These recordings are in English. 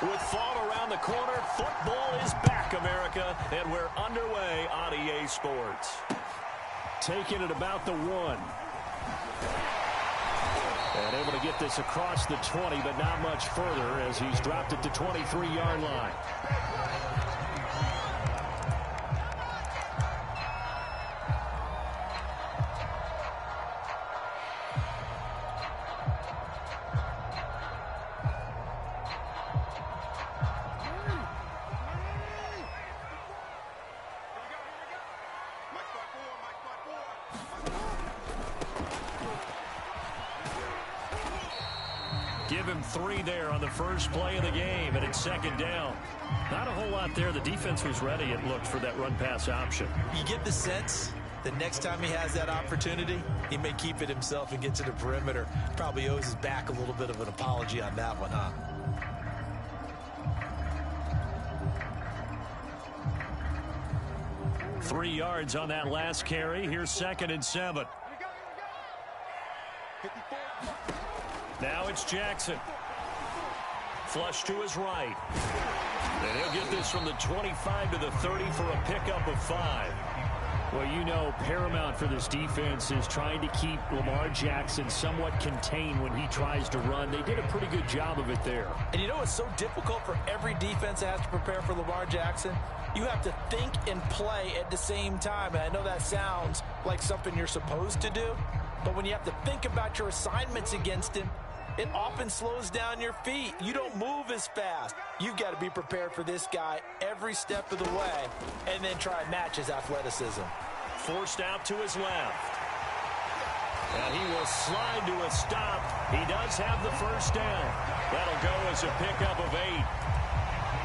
With fall around the corner, football is back, America, and we're underway on EA Sports. Taking it about the 1. And able to get this across the 20, but not much further as he's dropped it to 23-yard line. Give him 3 there on the first play of the game, and it's second down. Not a whole lot there. The defense was ready, it looked, for that run-pass option. You get the sense that next time he has that opportunity, he may keep it himself and get to the perimeter. Probably owes his back a little bit of an apology on that one, huh? Three yards on that last carry. Here's 2nd and 7. Now it's Jackson. Flush to his right. And he'll get this from the 25 to the 30 for a pickup of 5. Well, you know, paramount for this defense is trying to keep Lamar Jackson somewhat contained when he tries to run. They did a pretty good job of it there. And you know, it's so difficult for every defense that has to prepare for Lamar Jackson. You have to think and play at the same time. And I know that sounds like something you're supposed to do, but when you have to think about your assignments against him, it often slows down your feet. You don't move as fast. You've got to be prepared for this guy every step of the way and then try and match his athleticism. Forced out to his left. And he will slide to a stop. He does have the first down. That'll go as a pickup of 8.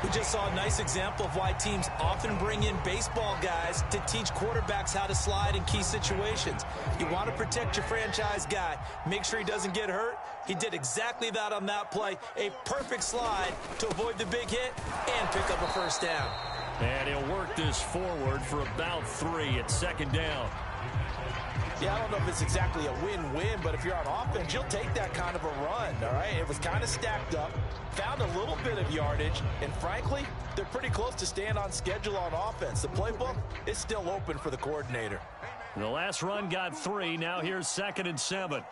We just saw a nice example of why teams often bring in baseball guys to teach quarterbacks how to slide in key situations. You want to protect your franchise guy. Make sure he doesn't get hurt. He did exactly that on that play. A perfect slide to avoid the big hit and pick up a first down. And he'll work this forward for about 3 at 2nd down. Yeah, I don't know if it's exactly a win-win, but if you're on offense, you'll take that kind of a run, all right? It was kind of stacked up, found a little bit of yardage, and frankly, they're pretty close to staying on schedule on offense. The playbook is still open for the coordinator. The last run got 3. Now here's 2nd and 7.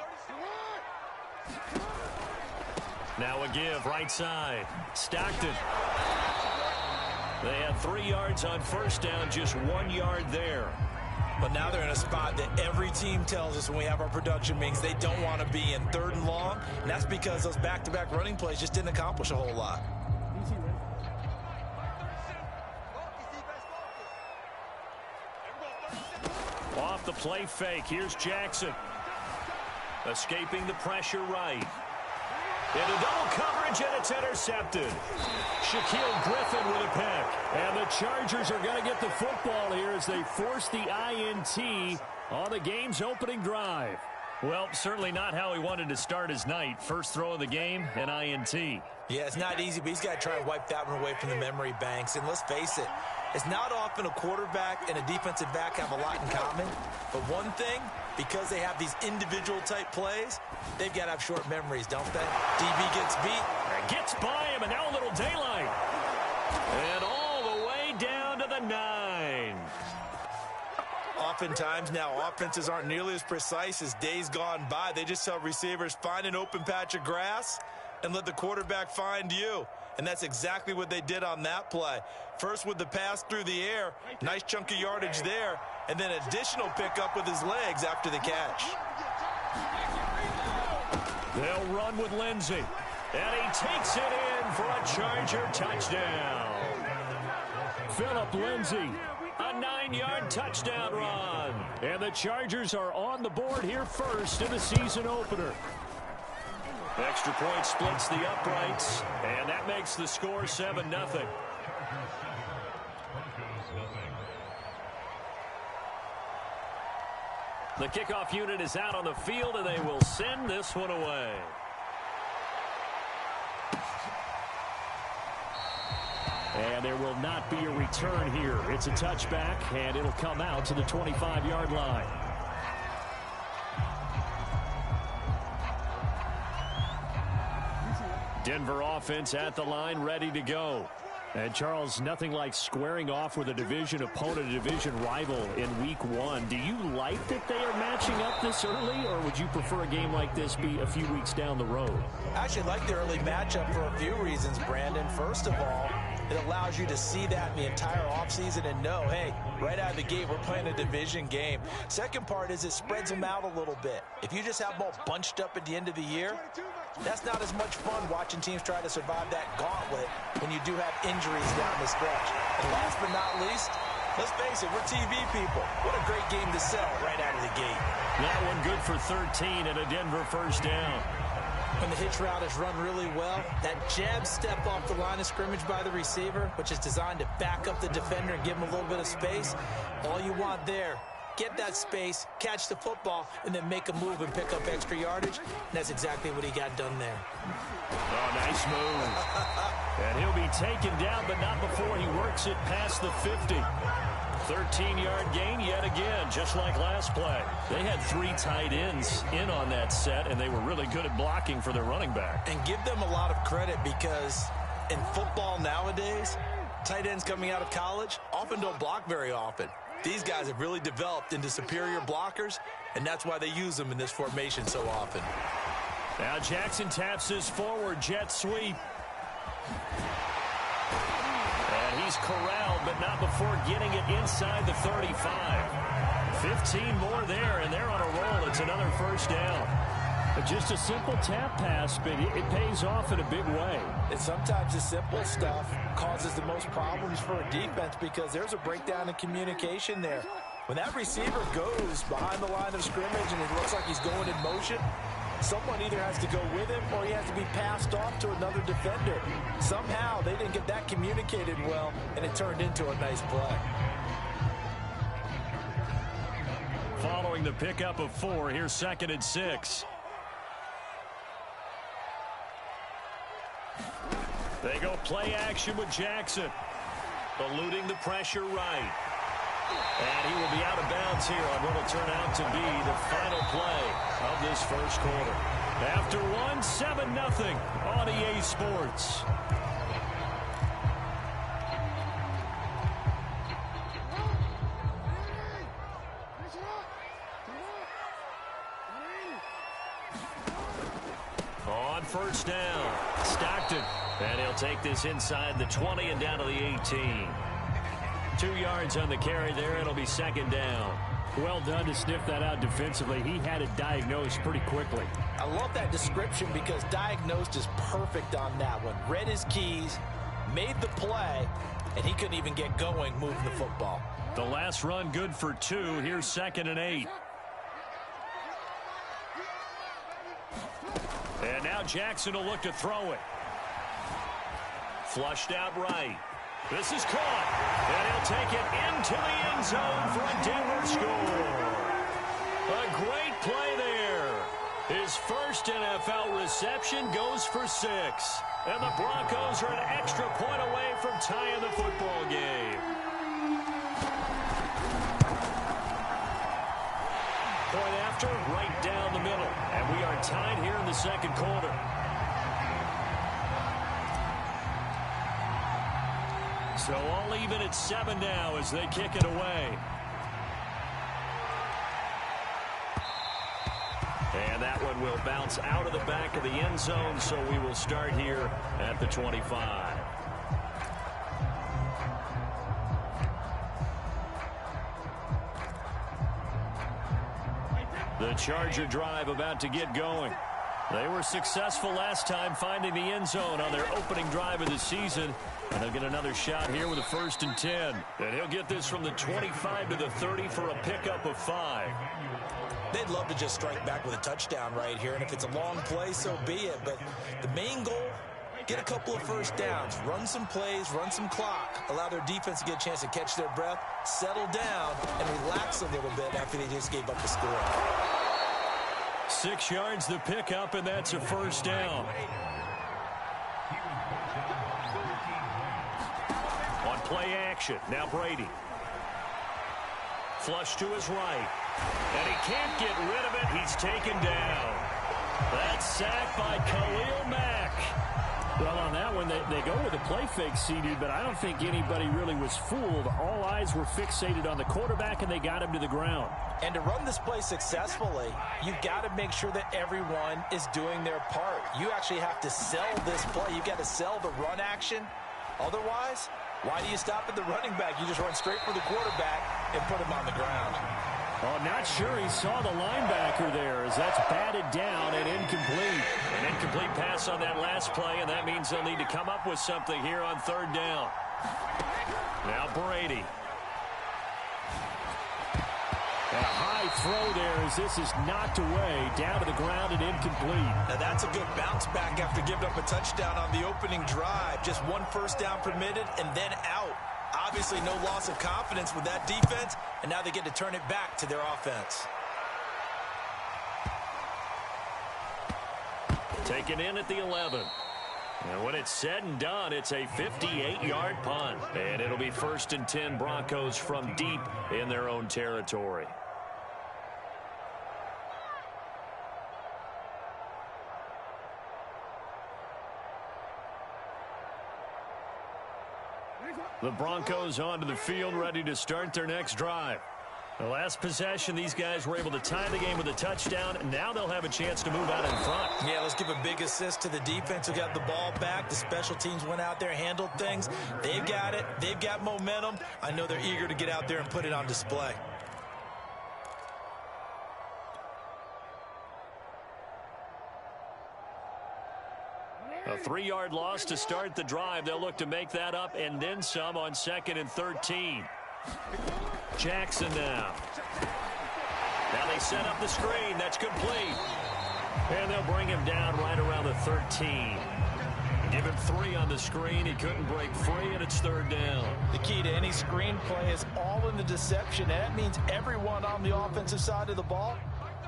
Now a give, right side. Stockton. They had 3 yards on first down, just 1 yard there. But now they're in a spot that every team tells us when we have our production meetings they don't want to be in, 3rd and long. And that's because those back-to-back running plays just didn't accomplish a whole lot. Off the play fake. Here's Jackson. Escaping the pressure right. Into double coverage, and it's intercepted. Shaquille Griffin with a pick. And the Chargers are going to get the football here as they force the INT on the game's opening drive. Well, certainly not how he wanted to start his night. First throw of the game, an INT. Yeah, it's not easy, but he's got to try and wipe that one away from the memory banks. And let's face it, it's not often a quarterback and a defensive back have a lot in common. But one thing, because they have these individual type plays, they've got to have short memories, don't they? DB gets beat. Gets by him, and now a little daylight. And all the way down to the 9. Oftentimes now, offenses aren't nearly as precise as days gone by. They just tell receivers, find an open patch of grass and let the quarterback find you. And that's exactly what they did on that play. First with the pass through the air, nice chunk of yardage there, and then additional pickup with his legs after the catch. They'll run with Lindsey. And he takes it in for a Charger touchdown. Phillip Lindsey, a 9-yard touchdown run. And the Chargers are on the board here first in the season opener. Extra point splits the uprights, and that makes the score 7-0. The kickoff unit is out on the field, and they will send this one away. And there will not be a return here. It's a touchback, and it'll come out to the 25-yard line. Denver offense at the line, ready to go. And Charles, nothing like squaring off with a division opponent, a division rival in week 1. Do you like that they are matching up this early, or would you prefer a game like this be a few weeks down the road? I actually like the early matchup for a few reasons, Brandon. First of all, it allows you to see that in the entire offseason and know, hey, right out of the gate, we're playing a division game. Second part is it spreads them out a little bit. If you just have them all bunched up at the end of the year, that's not as much fun watching teams try to survive that gauntlet when you do have injuries down the stretch. And last but not least, let's face it, we're TV people. What a great game to sell right out of the gate. That one good for 13 and a Denver first down. When the hitch route is run really well, that jab step off the line of scrimmage by the receiver, which is designed to back up the defender and give him a little bit of space, all you want there, get that space, catch the football, and then make a move and pick up extra yardage. And that's exactly what he got done there. Oh, nice move. And he'll be taken down, but not before he works it past the 50. 13-yard gain yet again, just like last play. They had 3 tight ends in on that set, and they were really good at blocking for their running back. And give them a lot of credit because in football nowadays, tight ends coming out of college often don't block very often. These guys have really developed into superior blockers, and that's why they use them in this formation so often. Now Jackson taps his forward jet sweep. And he's corralled, but not before getting it inside the 35. 15 more there, and they're on a roll. It's another first down. Just a simple tap pass, but it pays off in a big way. And sometimes the simple stuff causes the most problems for a defense because there's a breakdown in communication there. When that receiver goes behind the line of scrimmage and it looks like he's going in motion, someone either has to go with him or he has to be passed off to another defender. Somehow they didn't get that communicated well, and it turned into a nice play. Following the pickup of 4, here's 2nd and 6. They go play action with Jackson. Eluding the pressure right. And he will be out of bounds here on what will turn out to be the final play of this first quarter. After 1, 7-0 on EA Sports. On first down, Stockton. And he'll take this inside the 20 and down to the 18. 2 yards on the carry there. It'll be 2nd down. Well done to sniff that out defensively. He had it diagnosed pretty quickly. I love that description because diagnosed is perfect on that one. Read his keys, made the play, and he couldn't even get going moving the football. The last run good for 2. Here's 2nd and 8. And now Jackson will look to throw it. Flushed out right. This is caught. And he'll take it into the end zone for a Denver score. A great play there. His first NFL reception goes for 6. And the Broncos are an extra point away from tying the football game. Point after, right down the middle. And we are tied here in the second quarter. So all even at 7 now as they kick it away. And that one will bounce out of the back of the end zone, so we will start here at the 25. The Charger drive about to get going. They were successful last time finding the end zone on their opening drive of the season. And they'll get another shot here with a 1st and 10. And he'll get this from the 25 to the 30 for a pickup of 5. They'd love to just strike back with a touchdown right here. And if it's a long play, so be it. But the main goal, get a couple of first downs, run some plays, run some clock, allow their defense to get a chance to catch their breath, settle down, and relax a little bit after they just gave up the score. 6 yards the pickup, and that's a first down. On play action, now Brady. Flush to his right. And he can't get rid of it. He's taken down. That's sacked by Khalil Mack. Well, on that one, they go with a play fake, CD, but I don't think anybody really was fooled. All eyes were fixated on the quarterback, and they got him to the ground. And to run this play successfully, you've got to make sure that everyone is doing their part. You actually have to sell this play. You've got to sell the run action. Otherwise, why do you stop at the running back? You just run straight for the quarterback and put him on the ground. Oh, not sure he saw the linebacker there as that's batted down and incomplete. An incomplete pass on that last play, and that means they'll need to come up with something here on third down. Now Brady. A high throw there as this is knocked away, down to the ground and incomplete. Now that's a good bounce back after giving up a touchdown on the opening drive. Just one first down permitted and then out. Obviously no loss of confidence with that defense, and now they get to turn it back to their offense. Taken in at the 11. And when it's said and done, it's a 58-yard punt. And it'll be 1st and 10 Broncos from deep in their own territory. The Broncos onto the field, ready to start their next drive. The last possession, these guys were able to tie the game with a touchdown. Now they'll have a chance to move out in front. Yeah, let's give a big assist to the defense who got the ball back. The special teams went out there, handled things. They've got it. They've got momentum. I know they're eager to get out there and put it on display. A 3-yard loss to start the drive. They'll look to make that up and then some on 2nd and 13. Jackson now. Now they set up the screen. That's complete. And they'll bring him down right around the 13. Give him 3 on the screen. He couldn't break free, and it's 3rd down. The key to any screen play is all in the deception. And that means everyone on the offensive side of the ball.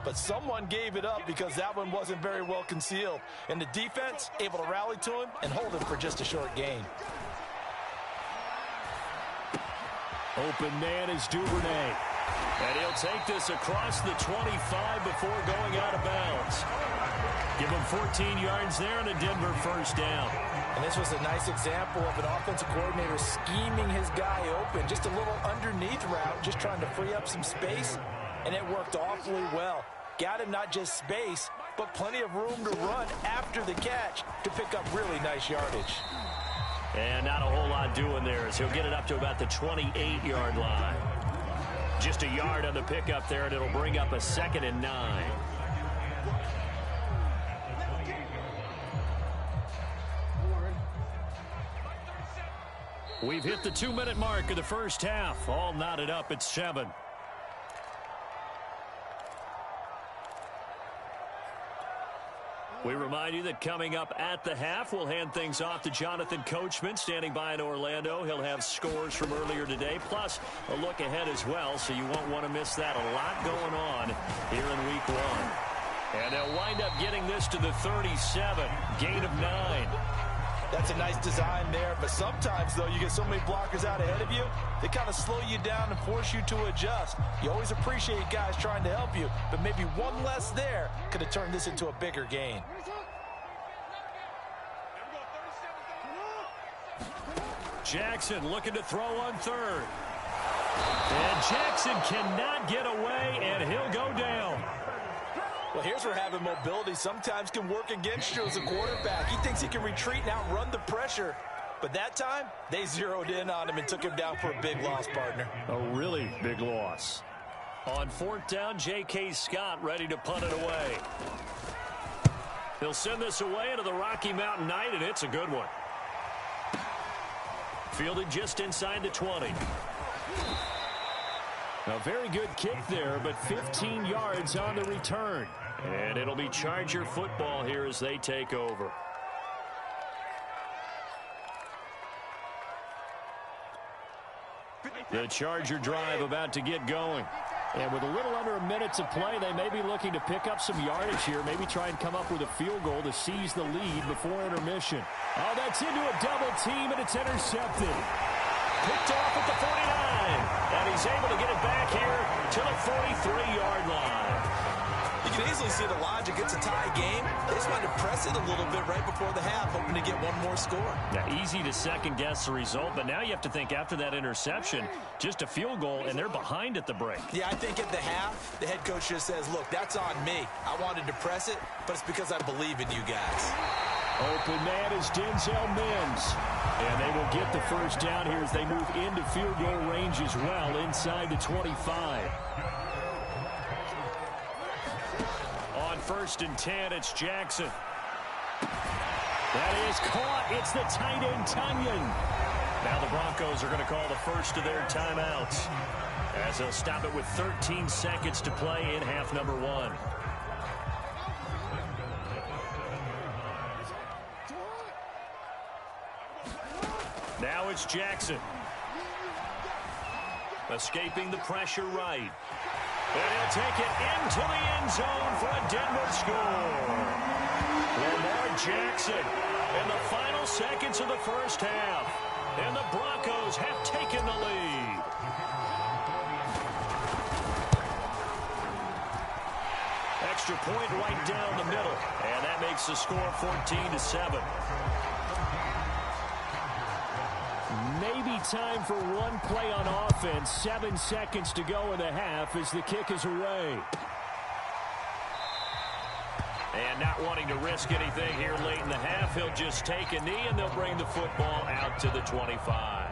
But someone gave it up because that one wasn't very well concealed. And the defense able to rally to him and hold him for just a short gain. Open man is Duvernay. And he'll take this across the 25 before going out of bounds. Give him 14 yards there and a Denver 1st down. And this was a nice example of an offensive coordinator scheming his guy open. Just a little underneath route, just trying to free up some space. And it worked awfully well. Got him not just space, but plenty of room to run after the catch to pick up really nice yardage. And not a whole lot doing there as he'll get it up to about the 28-yard line. Just a yard on the pickup there, and it'll bring up a 2nd and 9. We've hit the 2-minute mark of the first half. All knotted up at 7. We remind you that coming up at the half, we'll hand things off to Jonathan Coachman, standing by in Orlando. He'll have scores from earlier today, plus a look ahead as well, so you won't want to miss that. A lot going on here in Week 1. And they'll wind up getting this to the 37, gain of 9. That's a nice design there, but sometimes, though, you get so many blockers out ahead of you, they kind of slow you down and force you to adjust. You always appreciate guys trying to help you, but maybe one less there could have turned this into a bigger gain. Jackson looking to throw on 3rd. And Jackson cannot get away, and he'll go down. Well, here's where having mobility sometimes can work against you as a quarterback. He thinks he can retreat and outrun the pressure. But that time, they zeroed in on him and took him down for a big loss, partner. A really big loss. On 4th down, J.K. Scott ready to punt it away. He'll send this away into the Rocky Mountain Night, and it's a good one. Fielded just inside the 20. A very good kick there, but 15 yards on the return. And it'll be Charger football here as they take over. The Charger drive about to get going. And with a little under a minute to play, they may be looking to pick up some yardage here, maybe try and come up with a field goal to seize the lead before intermission. Oh, that's into a double team, and it's intercepted. Picked off at the 49. And he's able to get it back here to the 43-yard line. You can easily see the logic. It's a tie game. They just wanted to press it a little bit right before the half, hoping to get one more score. Yeah, easy to second-guess the result, but now you have to think after that interception, just a field goal, and they're behind at the break. Yeah, I think at the half, the head coach just says, look, that's on me. I wanted to press it, but it's because I believe in you guys. Open man is Denzel Mims. And they will get the first down here as they move into field goal range as well, inside the 25. On 1st and 10, it's Jackson. That is caught. It's the tight end, Tunyon. Now the Broncos are going to call the first of their timeouts, as they'll stop it with 13 seconds to play in half number 1. Now it's Jackson. Escaping the pressure right. And he'll take it into the end zone for a Denver score. Lamar Jackson in the final seconds of the first half. And the Broncos have taken the lead. Extra point right down the middle. And that makes the score 14-7. Maybe time for one play on offense. 7 seconds to go in the half as the kick is away. And not wanting to risk anything here late in the half, he'll just take a knee and they'll bring the football out to the 25.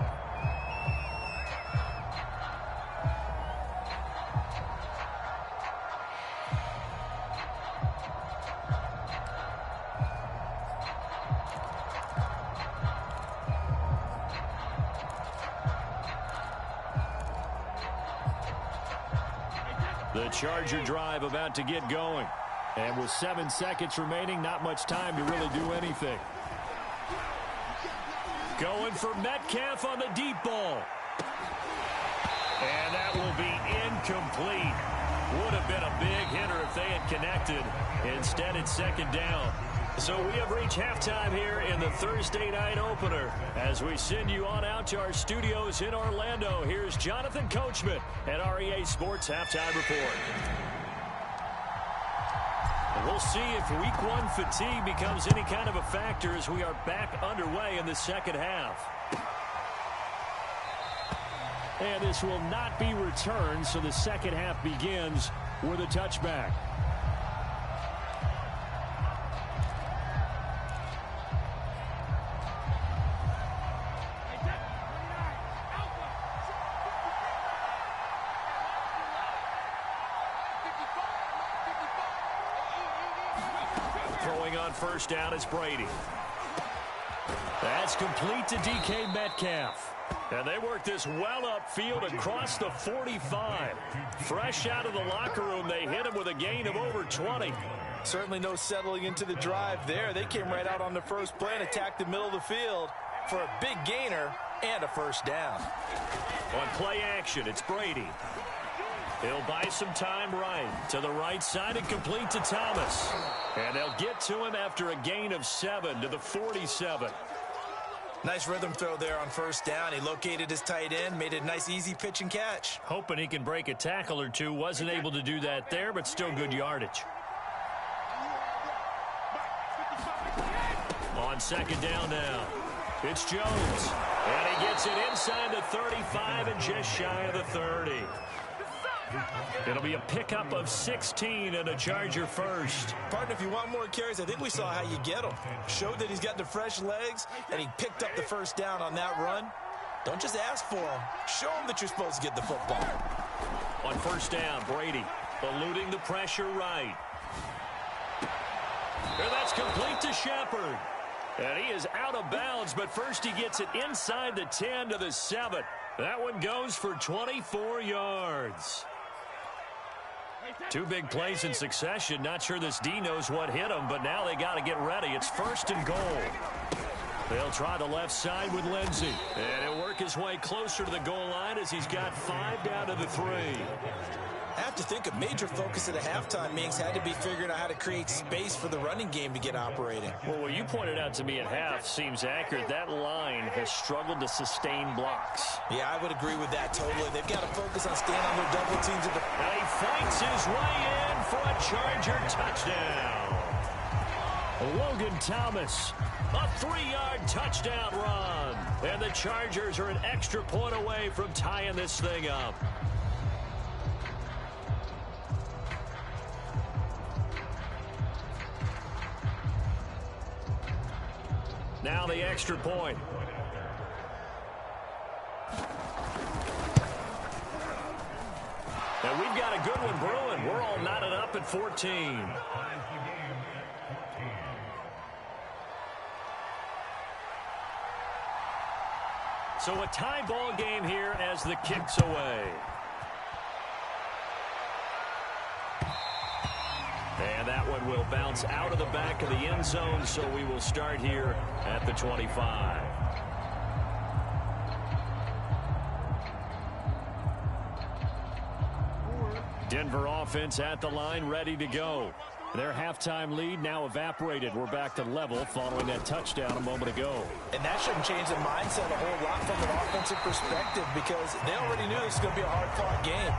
The Charger drive about to get going. And with 7 seconds remaining, not much time to really do anything. Going for Metcalf on the deep ball. And that will be incomplete. Would have been a big hitter if they had connected. Instead, it's 2nd down. So we have reached halftime here in the Thursday night opener. As we send you on out to our studios in Orlando, here's Jonathan Coachman at REA Sports Halftime Report. And we'll see if Week 1 fatigue becomes any kind of a factor as we are back underway in the second half. And this will not be returned, so the second half begins with a touchback. Throwing on first down, it's Brady. That's complete to DK Metcalf. And they work this well upfield across the 45. Fresh out of the locker room, they hit him with a gain of over 20. Certainly no settling into the drive there. They came right out on the first play and attacked the middle of the field for a big gainer and a first down. On play action, it's Brady. He'll buy some time right to the right side and complete to Thomas. And they'll get to him after a gain of 7 to the 47. Nice rhythm throw there on first down. He located his tight end, made it a nice easy pitch and catch. Hoping he can break a tackle or two. Wasn't able to do that there, but still good yardage. On 2nd down now, it's Jones. And he gets it inside the 35 and just shy of the 30. It'll be a pickup of 16 and a Charger first. Partner, if you want more carries, I think we saw how you get them. Showed that he's got the fresh legs, and he picked up the first down on that run. Don't just ask for him. Show him that you're supposed to get the football. On first down, Brady eluding the pressure right. And that's complete to Shepard. And he is out of bounds, but first he gets it inside the 10 to the 7. That one goes for 24 yards. 2 big plays in succession. Not sure this D knows what hit him, but now they got to get ready. It's 1st and goal. They'll try the left side with Lindsey. And he'll work his way closer to the goal line as he's got 5 down to the 3. I have to think a major focus at the halftime meetings had to be figuring out how to create space for the running game to get operating. Well, what you pointed out to me at half seems accurate. That line has struggled to sustain blocks. Yeah, I would agree with that totally. They've got to focus on staying on their double teams. And he fights his way in for a Charger touchdown. Logan Thomas, A 3-yard touchdown run. And the Chargers are an extra point away from tying this thing up. Now the extra point. And we've got a good one brewing. We're all knotted up at 14. So a tie ball game here as the kick's away. And that one will bounce out of the back of the end zone, so we will start here at the 25. Denver offense at the line, ready to go. Their halftime lead now evaporated. We're back to level following that touchdown a moment ago. And that shouldn't change the mindset a whole lot from an offensive perspective because they already knew this was going to be a hard-fought game.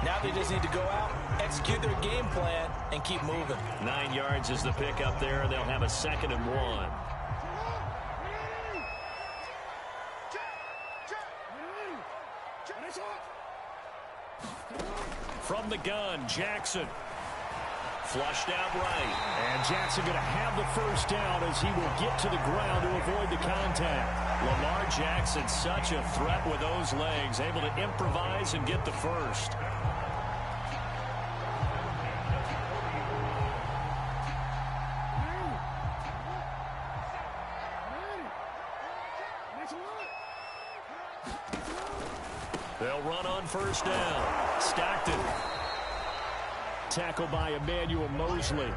Now they just need to go out, execute their game plan, and keep moving. 9 yards is the pick up there, and they'll have a 2nd and 1. From the gun, Jackson. Flushed out right. And Jackson going to have the first down as he will get to the ground to avoid the contact. Lamar Jackson, such a threat with those legs, able to improvise and get the first. They'll run on first down. Stockton. Tackled by Emmanuel Mosley.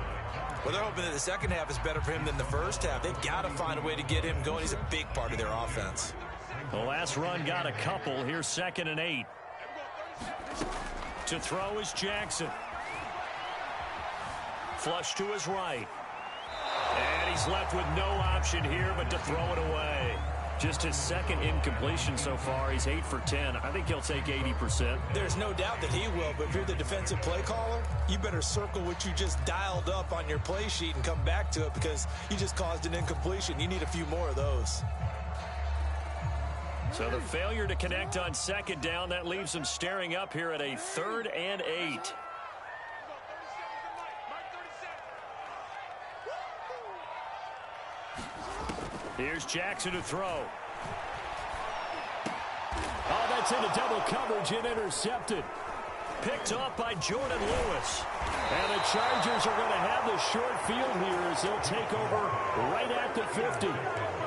Well, they're hoping that the second half is better for him than the first half. They've got to find a way to get him going. He's a big part of their offense. The last run got a couple. Here's 2nd and 8. To throw is Jackson. Flush to his right. And he's left with no option here but to throw it away. Just his 2nd incompletion so far. He's 8 for 10. I think he'll take 80%. There's no doubt that he will, but if you're the defensive play caller, you better circle what you just dialed up on your play sheet and come back to it because you just caused an incompletion. You need a few more of those. So the failure to connect on 2nd down, that leaves them staring up here at a 3rd and 8. Here's Jackson to throw. Oh, that's into double coverage and intercepted. Picked off by Jordan Lewis. And the Chargers are going to have the short field here as they'll take over right at the 50.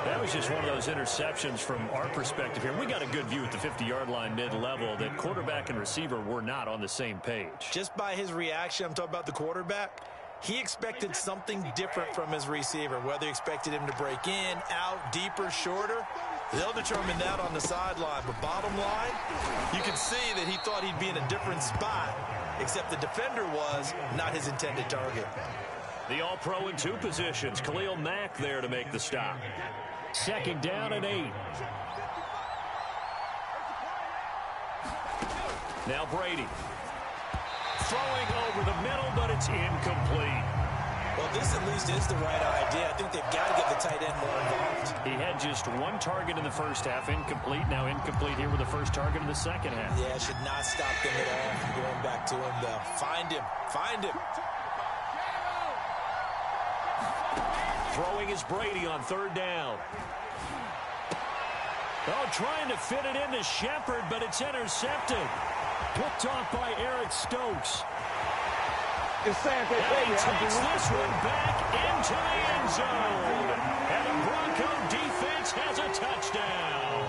That was just one of those interceptions from our perspective here. We got a good view at the 50-yard line mid-level that quarterback and receiver were not on the same page. Just by his reaction, I'm talking about the quarterback, he expected something different from his receiver, whether he expected him to break in, out, deeper, shorter. They'll determine that on the sideline. But bottom line, you can see that he thought he'd be in a different spot, except the defender was not his intended target. The All-Pro in 2 positions. Khalil Mack there to make the stop. 2nd down and 8. Now Brady. Throwing over the middle, but it's incomplete. Well, this at least is the right idea. I think they've got to get the tight end more involved. He had just 1 target in the first half, incomplete. Now incomplete here with the first target in the second half. Yeah, should not stop them at all from going back to him, though. Find him. Find him. Throwing is Brady on 3rd down. Oh, trying to fit it into Shepard, but it's intercepted. Picked off by Eric Stokes. And he takes this one back into the end zone. And the Bronco defense has a touchdown.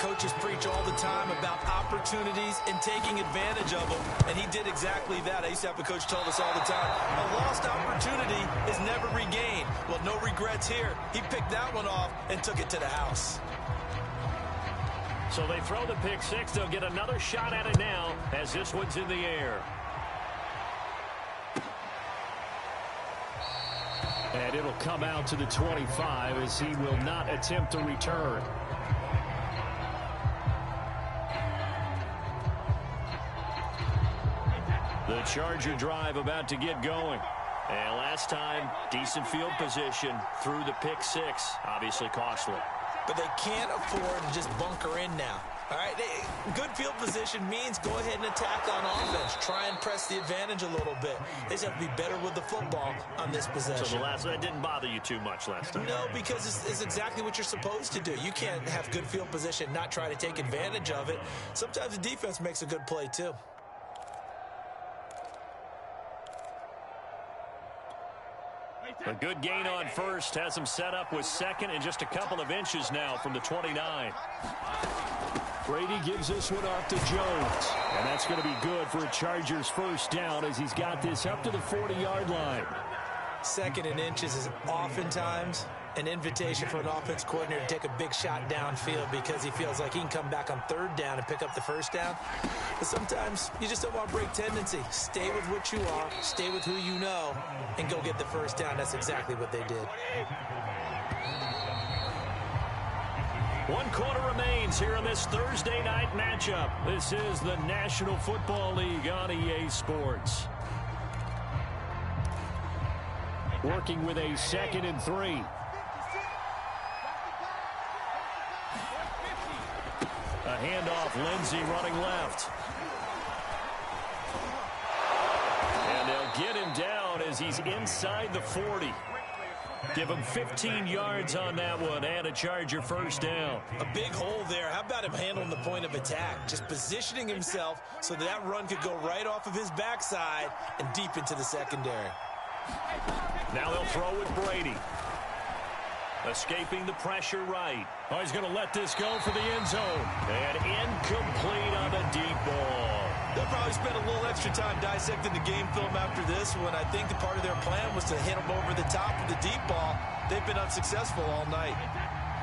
Coaches preach all the time about opportunities and taking advantage of them, and he did exactly that. I used to have a coach tell us all the time, a lost opportunity is never regained. Well, no regrets here. He picked that one off and took it to the house. So they throw the pick six. They'll get another shot at it now as this one's in the air. And it'll come out to the 25 as he will not attempt to return. The Charger drive about to get going. And last time, decent field position through the pick six. Obviously costly. But they can't afford to just bunker in now. All right, good field position means go ahead and attack on offense. Try and press the advantage a little bit. They just have to be better with the football on this possession. So that didn't bother you too much last time? No, because it's exactly what you're supposed to do. You can't have good field position and not try to take advantage of it. Sometimes the defense makes a good play, too. A good gain on first has him set up with second and just a couple of inches now from the 29. Brady gives this one off to Jones. And that's going to be good for a Chargers first down as he's got this up to the 40-yard line. Second and inches is oftentimes an invitation for an offense coordinator to take a big shot downfield because he feels like he can come back on third down and pick up the first down. But sometimes you just don't want to break tendency. Stay with what you are, stay with who you know, and go get the first down. That's exactly what they did. 1 quarter remains here in this Thursday night matchup. This is the National Football League on EA Sports. Working with a 2nd and 3. A handoff, Lindsey running left. And they'll get him down as he's inside the 40. Give him 15 yards on that one and a Charger first down. A big hole there. How about him handling the point of attack? Just positioning himself so that run could go right off of his backside and deep into the secondary. Now they'll throw with Brady. Escaping the pressure right. Oh, he's going to let this go for the end zone. And incomplete on the deep ball. They'll probably spend a little extra time dissecting the game film after this one. I think the part of their plan was to hit them over the top of the deep ball. They've been unsuccessful all night.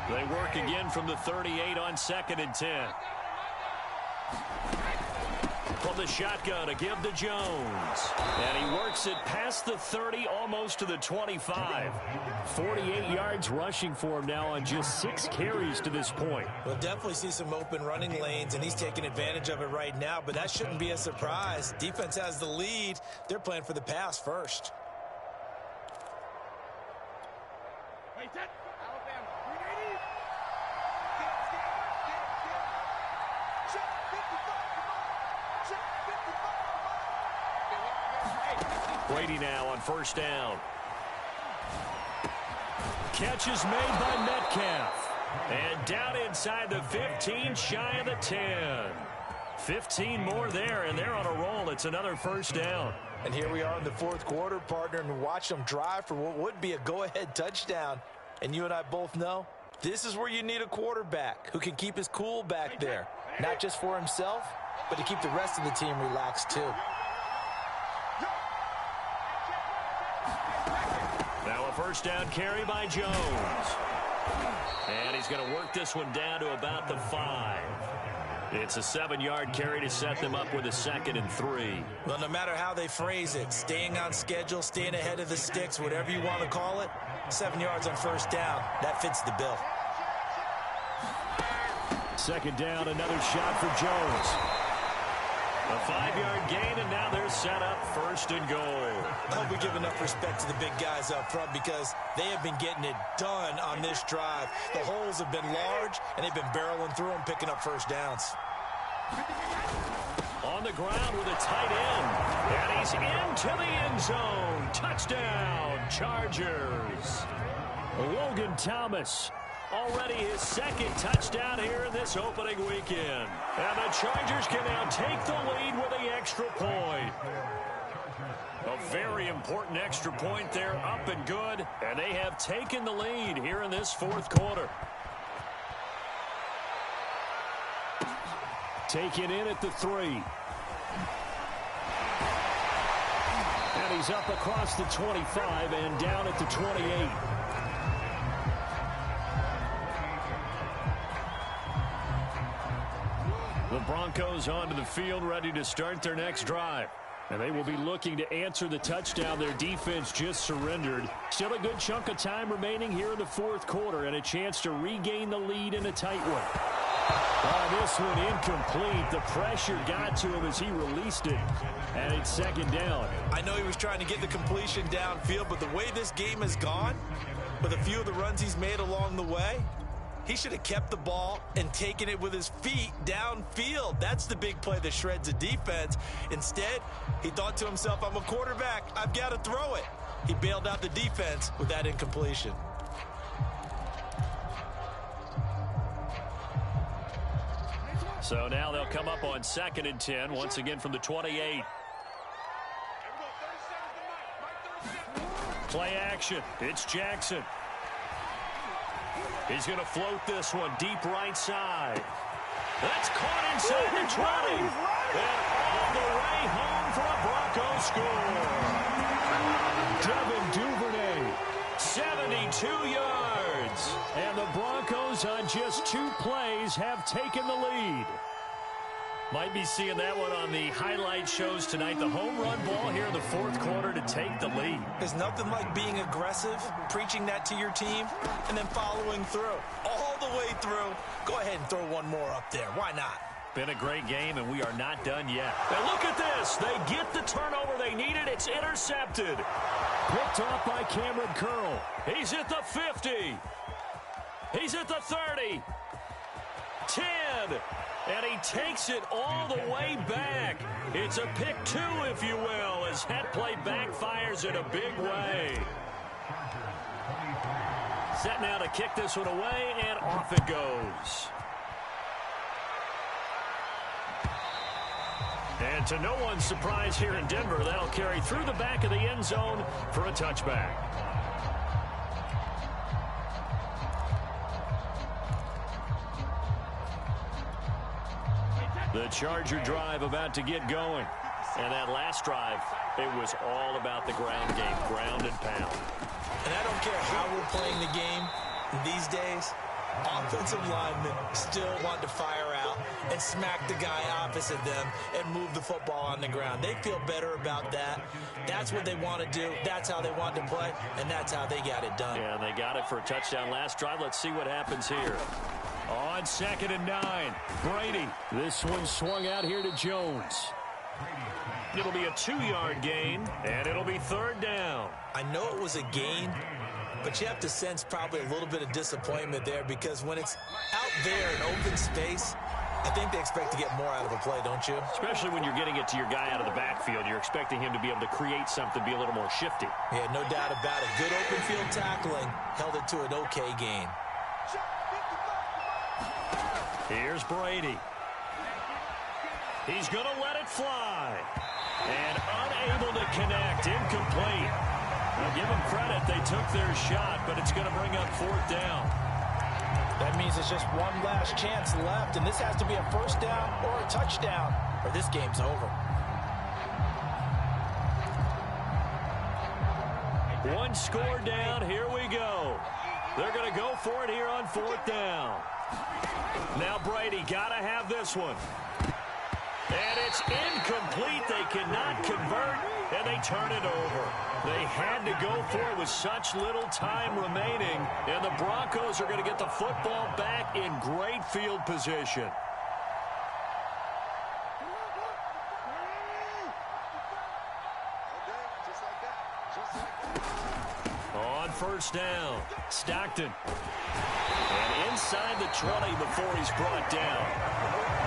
They work again from the 38 on 2nd and 10. From the shotgun to give to Jones. And he works it past the 30, almost to the 25. 48 yards rushing for him now on just 6 carries to this point. We'll definitely see some open running lanes, and he's taking advantage of it right now, but that shouldn't be a surprise. Defense has the lead. They're playing for the pass first. Brady now on first down. Catch is made by Metcalf. And down inside the 15, shy of the 10. 15 more there, and they're on a roll. It's another first down. And here we are in the 4th quarter, partner, and watch them drive for what would be a go-ahead touchdown. And you and I both know this is where you need a quarterback who can keep his cool back there. Not just for himself, but to keep the rest of the team relaxed too. Now a first down carry by Jones. And he's going to work this one down to about the 5. It's a 7-yard carry to set them up with a 2nd and 3. Well, no matter how they phrase it, staying on schedule, staying ahead of the sticks, whatever you want to call it, 7 yards on first down, that fits the bill. 2nd down, another shot for Jones. A 5-yard gain, and now they're set up 1st and goal. I hope we give enough respect to the big guys up front because they have been getting it done on this drive. The holes have been large, and they've been barreling through them, picking up first downs. On the ground with a tight end, and he's into the end zone. Touchdown, Chargers. Logan Thomas. Already his 2nd touchdown here in this opening weekend. And the Chargers can now take the lead with the extra point. A very important extra point there, up and good. And they have taken the lead here in this 4th quarter. Taken in at the 3. And he's up across the 25 and down at the 28. Broncos onto the field, ready to start their next drive. And they will be looking to answer the touchdown their defense just surrendered. Still a good chunk of time remaining here in the fourth quarter and a chance to regain the lead in a tight one. Oh, this one incomplete. The pressure got to him as he released it, and it's second down. I know he was trying to get the completion downfield, but the way this game has gone, with a few of the runs he's made along the way, he should have kept the ball and taken it with his feet downfield. That's the big play that shreds the defense. Instead, he thought to himself, I'm a quarterback. I've got to throw it. He bailed out the defense with that incompletion. So now they'll come up on 2nd and 10, once again from the 28. Play action. It's Jackson. He's going to float this one deep right side. That's caught inside the 20. And all the way home for a Bronco score. Devin Duvernay, 72 yards. And the Broncos on just 2 plays have taken the lead. Might be seeing that one on the highlight shows tonight. The home run ball here in the fourth quarter to take the lead. There's nothing like being aggressive, preaching that to your team, and then following through. All the way through. Go ahead and throw one more up there. Why not? Been a great game, and we are not done yet. And look at this. They get the turnover they needed. It's intercepted. Picked off by Cameron Curl. He's at the 50. He's at the 30. 10. And he takes it all the way back. It's a pick 2, if you will, as that play backfires in a big way. Set now to kick this one away, and off it goes. And to no one's surprise here in Denver, that'll carry through the back of the end zone for a touchback. The Charger drive about to get going. And that last drive, it was all about the ground game, ground and pound. And I don't care how we're playing the game these days, offensive linemen still want to fire out and smack the guy opposite them and move the football on the ground. They feel better about that. That's what they want to do. That's how they want to play, and that's how they got it done. Yeah, and they got it for a touchdown last drive. Let's see what happens here. On 2nd and 9, Brady. This one swung out here to Jones. It'll be a 2-yard gain, and it'll be 3rd down. I know it was a gain, but you have to sense probably a little bit of disappointment there, because when it's out there in open space, I think they expect to get more out of a play, don't you? Especially when you're getting it to your guy out of the backfield. You're expecting him to be able to create something, be a little more shifty. Yeah, no doubt about it. Good open field tackling held it to an okay gain. Here's Brady. He's going to let it fly. And unable to connect. Incomplete. Now give them credit. They took their shot, but it's going to bring up 4th down. That means it's just one last chance left, and this has to be a 1st down or a touchdown, or this game's over. One score down. Here we go. They're going to go for it here on 4th down. Now Brady got to have this one. And it's incomplete. They cannot convert, and they turn it over. They had to go for it with such little time remaining, and the Broncos are going to get the football back in great field position. On 1st down, Stockton. And inside the 20 before he's brought down.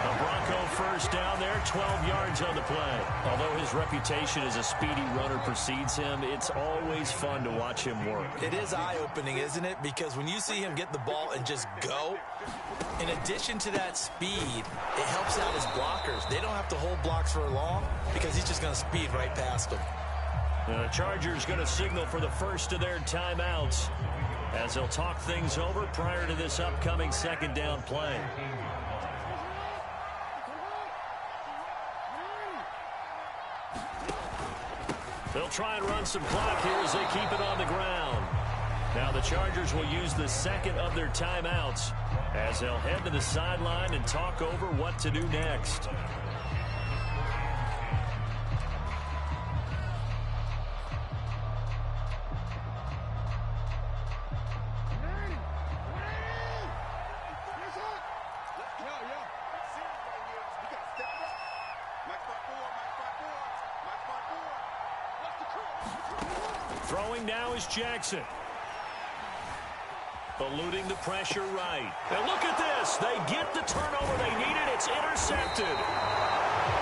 A Bronco 1st down there, 12 yards on the play. Although his reputation as a speedy runner precedes him, it's always fun to watch him work. It is eye-opening, isn't it? Because when you see him get the ball and just go, in addition to that speed, it helps out his blockers. They don't have to hold blocks for long because he's just going to speed right past them. The Chargers going to signal for the first of their timeouts as they'll talk things over prior to this upcoming 2nd down play. They'll try and run some clock here as they keep it on the ground. Now the Chargers will use the second of their timeouts as they'll head to the sideline and talk over what to do next. Throwing now is Jackson. Eluding the pressure right. And look at this. They get the turnover they needed. It's intercepted.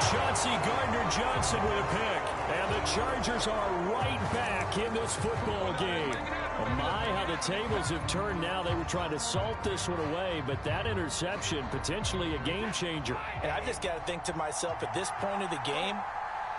Chauncey Gardner-Johnson with a pick. And the Chargers are right back in this football game. Oh my, how the tables have turned now. They were trying to salt this one away, but that interception, potentially a game changer. And I've just got to think to myself, at this point of the game,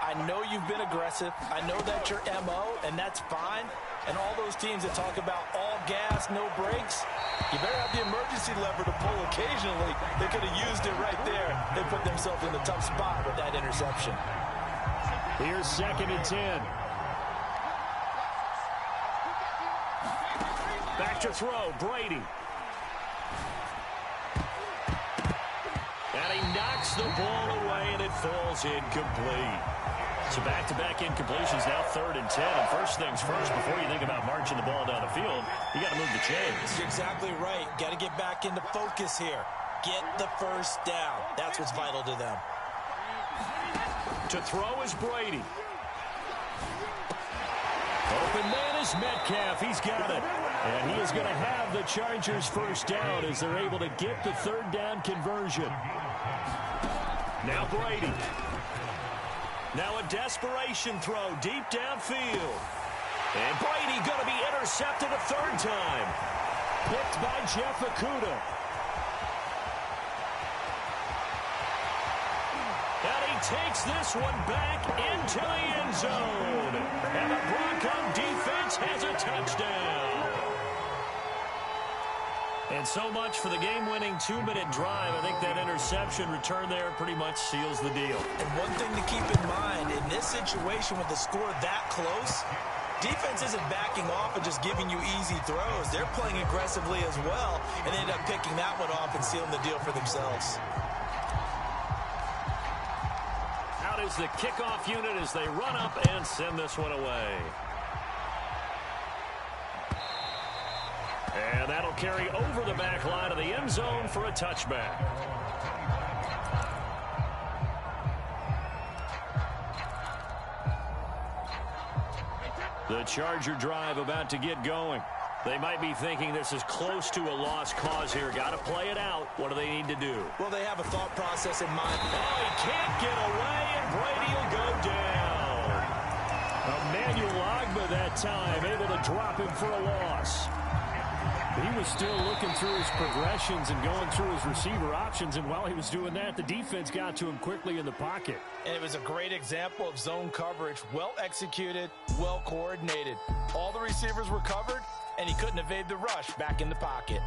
I know you've been aggressive. I know that's your MO, and that's fine. And all those teams that talk about all gas, no brakes, you better have the emergency lever to pull occasionally. They could have used it right there. They put themselves in a tough spot with that interception. Here's 2nd and 10. Back to throw, Brady. And he knocks the ball away, and it falls incomplete. So back-to-back incompletions, now 3rd and 10. And first things first, before you think about marching the ball down the field, you got to move the chains. You're exactly right. Got to get back into focus here. Get the first down. That's what's vital to them. To throw is Brady. Open man is Metcalf. He's got it. And he is going to have the Chargers first down as they're able to get the 3rd down conversion. Now Brady. Now a desperation throw deep downfield. And Brady going to be intercepted a 3rd time. Picked by Jeff Okudah. And he takes this one back into the end zone. And the Bronco defense has a touchdown. And so much for the game-winning 2-minute drive. I think that interception return there pretty much seals the deal. And one thing to keep in mind, in this situation with the score that close, defense isn't backing off and just giving you easy throws. They're playing aggressively as well, and they end up picking that one off and sealing the deal for themselves. Out is the kickoff unit as they run up and send this one away. And that'll carry over the back line of the end zone for a touchback. The Charger drive about to get going. They might be thinking this is close to a lost cause here. Got to play it out. What do they need to do? Well, they have a thought process in mind. Oh, he can't get away, and Brady will go down. Emmanuel Ogbah that time, able to drop him for a loss. He was still looking through his progressions and going through his receiver options, and while he was doing that, the defense got to him quickly in the pocket. And it was a great example of zone coverage. Well executed, well coordinated. All the receivers were covered, and he couldn't evade the rush back in the pocket.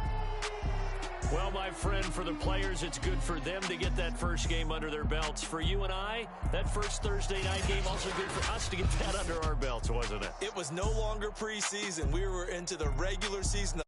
Well, my friend, for the players, it's good for them to get that first game under their belts. For you and I, that first Thursday night game, also good for us to get that under our belts, wasn't it? It was no longer preseason. We were into the regular season,